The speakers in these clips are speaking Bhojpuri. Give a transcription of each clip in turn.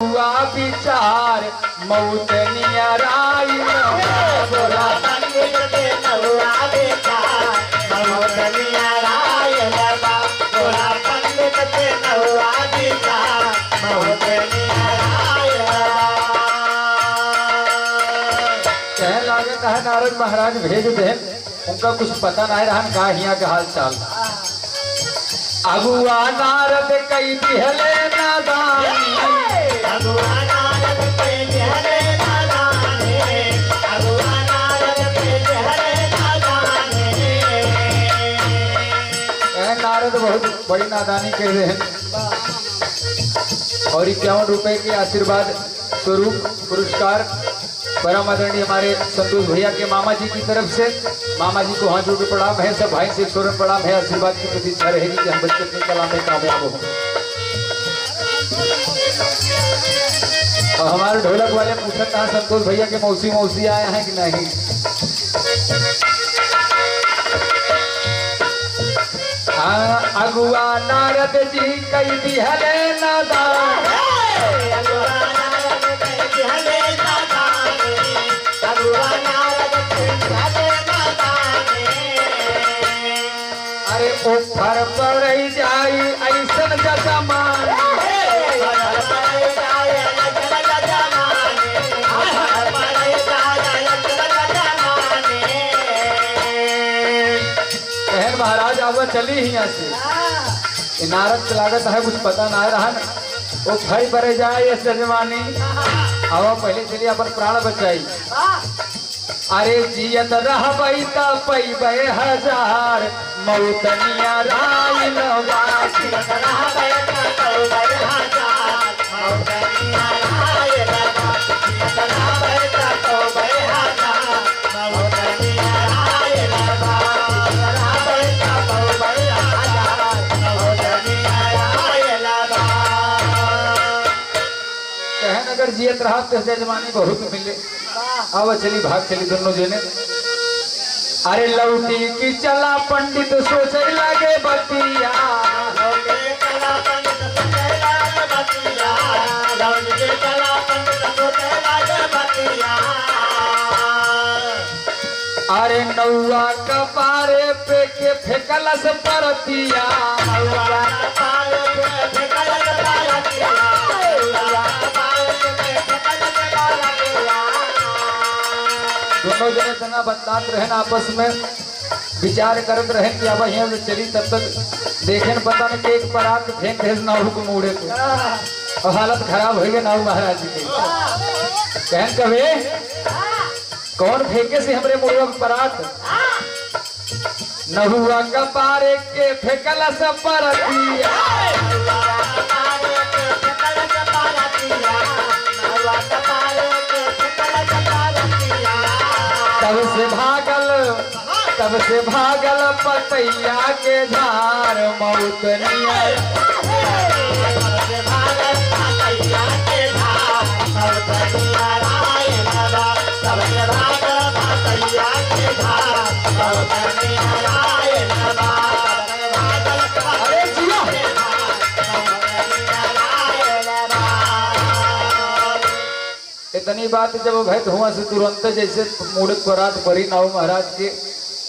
हुआ विचार मौत नियराई बोला पंडित के नहुआ विचार मौत नियराई बोला पंडित के नहुआ विचार मौत नियराई। कह लागे कहा नारद महाराज भेज दे, उनका कुछ पता नहीं रहा का हिया के हाल चाल। अगुआ नारद कई दिहले नादानी अगुआ नारद के दिहले नादानी अगुआ नारद के दिहले नादानी। नारद बहुत बड़ी नादानी कर रहे हैं और 51 रुपए के आशीर्वाद स्वरूप पुरस्कार परम आदरणीय हमारे संतोष भैया के मामा जी की तरफ से। मामा जी को हाथ जोड़ के प्रणाम है, सब भाई से स्वरण प्रणाम है। आशीर्वाद की प्रतीक्षा रहेगी कि हम बच्चे अपनी कला में कामयाब हो। और हमारे ढोलक वाले पूछा था संतोष भैया के मौसी आए हैं कि नहीं। अगुआ नारद जी कई दिहले नादान अगुआ नारद के दिहले नादानी अगुआ नारद के दिहले नादानी। अरे ऊपर पर जाई ऐसन जजमान महाराज अब चली ही यहाँ से। नारद की लागत है कुछ पता ना रहा ना, वो भाई पर जाए जजमानी। अब पहले चलिए अपन प्राण बचाई। अरे जियत रहबई त पैबे हजार मौत नियराई लवासी रहबई त पैबे हजार मौत नियराई लवासी रहबई त पैबे हजार मौत नियराई लवासी रहबई त पैबे हजार मौत नियराई लवासी। कहन अगर जियत रहा तो जजमानी बहुत मिले। अब चली भाग चली दोनों जने। अरे लौटी की चला पंडित सोचे लगे बतिया लौटी चला पंडित सोचे लगे बतिया लौटी चला पंडित सोचे लगे बतिया। अरे नौआ कपारे पे के फेंकलस परतिया नौआ कपारे पे फेंकलस परतिया नौआ कपारे पे फेंकलस परतिया। दोनों जने तना बतात रहे आपस में विचार करत रहे कि अब यहाँ से चली तब तक देखे न पता न एक परात फेंक भेज नाव को मुड़े को और हालत खराब हो गई नाव महाराज जी की। कहन कहे कौन फेंके से हमरे मुड़वा परात नहुआ कपारे के फेंकला से परतिया तब से भागल पतैया के झार मौत नियर तब से भागल पतैया के झार मौत नियराई तब से भागल पतैया के झार मौत नियराई अरे जिया इतनी बात जब भय धुआं से तुरंत जैसे मुड़ परात परी नाव महाराज के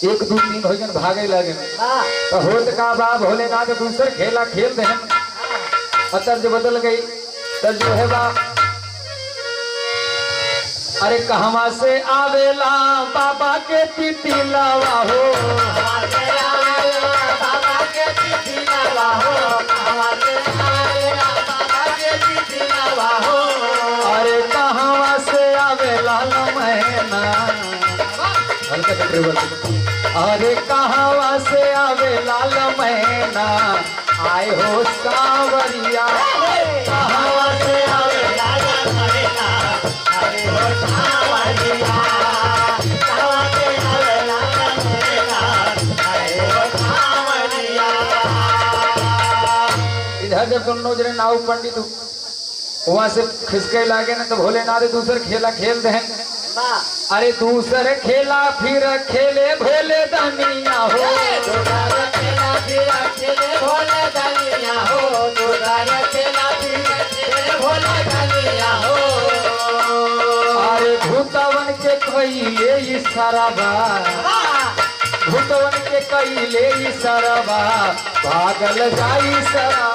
1 2 3 हो जन भागे लगे तो होत का बा भोलेनाथ दूसर खेला खेल दे तर्ज बदल गई। तर्ज जो है बा अरे कहवा से आवेला बाबा के तिथि लावा हो बाबा के तिथि लावा हो बाबा के तिथि लावा हो। अरे कहवा से आवेला मैना हल्का ड्राइवर। अरे कहवा से आवे लाल मैना आए हो सावरिया कहवा से आवे लाल मैना आए हो सावरिया कहवा से आवे लाल मैना आए हो सावरिया। इधर जब दोनों जने नाव पंडित वहां से खिसके लागे ना तो भोलेनाथ दूसर खेला खेल दे। अरे दूसरे खेला फिर खेले भोले दनिया हो दूसरा खेला फिर खेले भोले दनिया हो दूसरा खेला फिर खेले अरे भूतवन के कइले इशाराबा भूतवन के कइले इशाराबा भागल जाई सरा